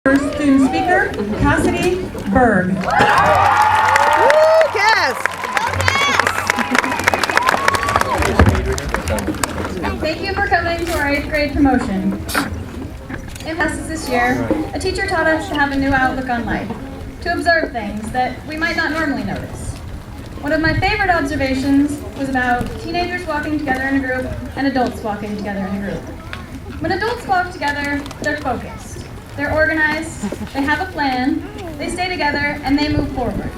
First student speaker, Cassidy Berg. Thank you for coming to our 8th grade promotion. In classes this year, a teacher taught us to have a new outlook on life, to observe things that we might not normally notice. One of my favorite observations was about teenagers walking together in a group and adults walking together in a group. When adults walk together, they're focused, they're organized, they have a plan, they stay together, and they move forward.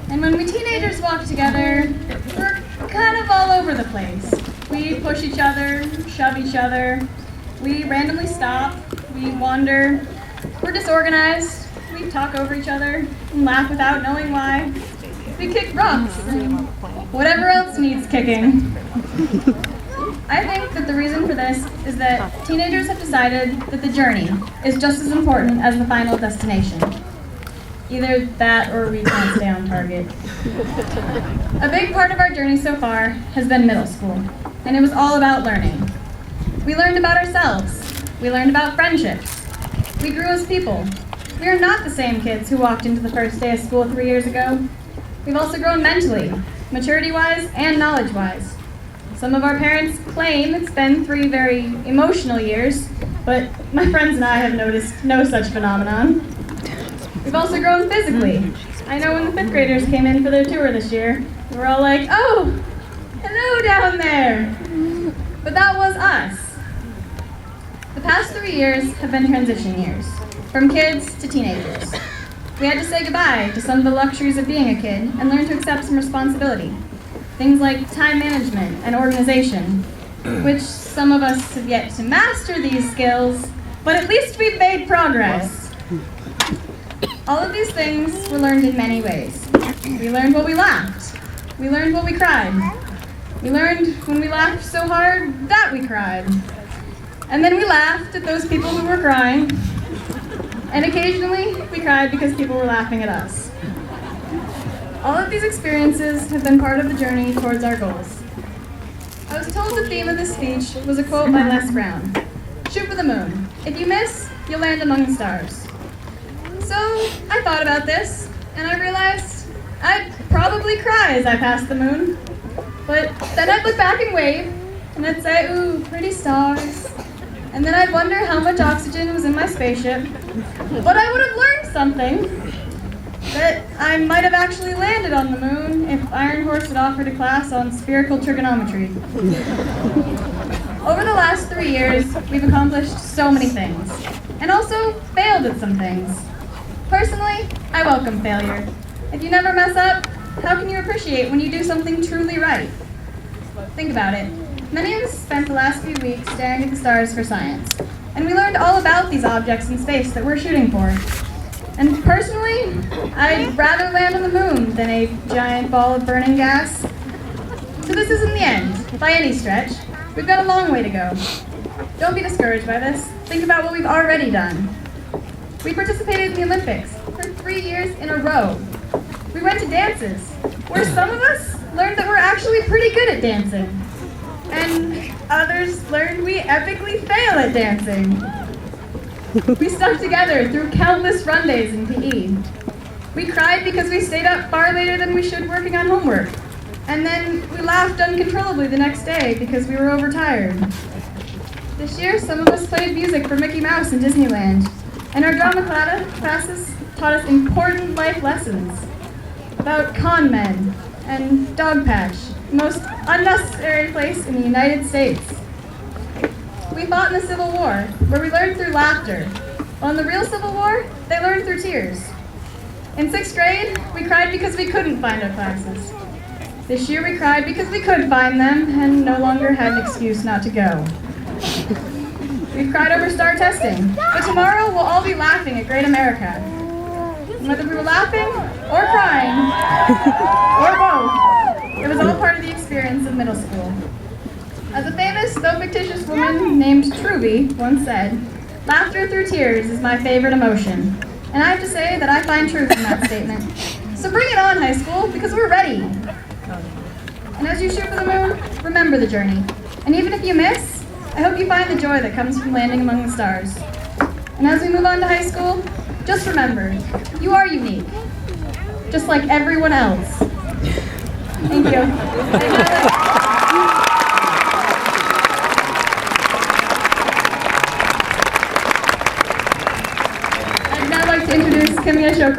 And when we teenagers walk together, we're kind of all over the place. We push each other, shove each other, we randomly stop, we wander, we're disorganized, we talk over each other and laugh without knowing why. We kick rocks and whatever else needs kicking. I think that the reason for this is that teenagers have decided that the journey is just as important as the final destination. Either that or we can't stay on target. A big part of our journey so far has been middle school, and it was all about learning. We learned about ourselves. We learned about friendships. We grew as people. We are not the same kids who walked into the first day of school 3 years ago. We've also grown mentally, maturity-wise, and knowledge-wise. Some of our parents claim it's been 3 very emotional years, but my friends and I have noticed no such phenomenon. We've also grown physically. I know when the 5th graders came in for their tour this year, we were all like, "Oh, hello down there." But that was us. The past 3 years have been transition years, from kids to teenagers. We had to say goodbye to some of the luxuries of being a kid and learn to accept some responsibility. Things like time management and organization, which some of us have yet to master these skills, but at least we've made progress. All of these things were learned in many ways. We learned while we laughed. We learned while we cried. We learned when we laughed so hard that we cried. And then we laughed at those people who were crying. And occasionally we cried because people were laughing at us. All of these experiences have been part of the journey towards our goals. I was told the theme of this speech was a quote by Les Brown. "Shoot for the moon. If you miss, you'll land among the stars." So I thought about this, and I realized I'd probably cry as I passed the moon. But then I'd look back and wave, and I'd say, "Ooh, pretty stars." And then I'd wonder how much oxygen was in my spaceship. But I would have learned something. That I might have actually landed on the moon if Iron Horse had offered a class on spherical trigonometry. Over the last 3 years, we've accomplished so many things, and also failed at some things. Personally, I welcome failure. If you never mess up, how can you appreciate when you do something truly right? Think about it. Many of us spent the last few weeks staring at the stars for science, and we learned all about these objects in space that we're shooting for. And personally, I'd rather land on the moon than a giant ball of burning gas. So this isn't the end, by any stretch. We've got a long way to go. Don't be discouraged by this. Think about what we've already done. We participated in the Olympics for 3 years in a row. We went to dances, where some of us learned that we're actually pretty good at dancing. And others learned we epically fail at dancing. We stuck together through countless run days in PE. We cried because we stayed up far later than we should working on homework. And then we laughed uncontrollably the next day because we were overtired. This year, some of us played music for Mickey Mouse in Disneyland. And our drama classes taught us important life lessons about con men and Dogpatch, the most unnecessary place in the United States. We fought in the Civil War, where we learned through laughter. While in the real Civil War, they learned through tears. In 6th grade, we cried because we couldn't find our classes. This year we cried because we could find them and no longer had an excuse not to go. We've cried over STAR testing, but tomorrow we'll all be laughing at Great America. And whether we were laughing or crying, or both, it was all part of the experience of middle school. As a famous, though fictitious woman named Truby once said, "Laughter through tears is my favorite emotion." And I have to say that I find truth in that statement. So bring it on, high school, because we're ready. And as you shoot for the moon, remember the journey. And even if you miss, I hope you find the joy that comes from landing among the stars. And as we move on to high school, just remember, you are unique, just like everyone else. Thank you. I'd now like to introduce Kimia Chokri.